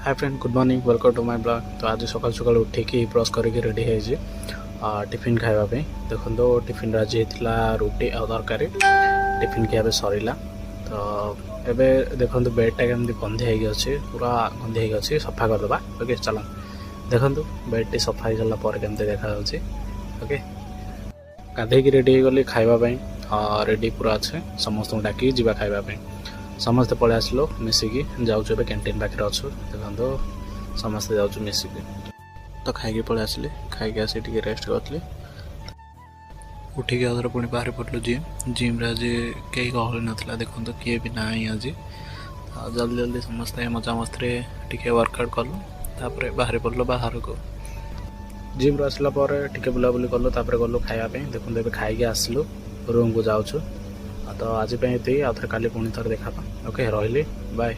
Hi friend good morning welcome to my blog. तो आज सकाल सकाल उठिकी ब्रश करके रेडी है टिफिन खावाई। देखो टिफिन आज होता रुटी और तरकारी। टिफिन खाया सरला तो एबे देखो बेडटा केमती गंधे अच्छे पूरा गंधे अच्छे सफा करदे। ओके चलो देखो बेड टी सफा हो सारापर केमती देखा। ओके गाधे रेडी गली खावाई रेडी पूरा अच्छे समस्त डाक जा खावाई। समस्ते पलि आसलो मिसिकी जाऊँ कैंटीन पाखे अच्छु। देखो समस्ते जाऊँ मिसिकी तो खाई पलि आसली खाई आसी रेस्ट करी उठिक आधर पुणी बाहर पड़ल जिम आज कई गहली नाला। देखो किए भी ना आज जल्दी जल्दी समस्ते मजा मस्ती टे वर्कआउट कलु तापर बाहर पड़ल बाहर को जिम आसला टे बुलाबुली कलु तापर गलु खायापी। देखो ए खाई आसलु रूम को जाऊँ तो आज ये आउ थे काली पुणी थर देखा। ओके रही बाय।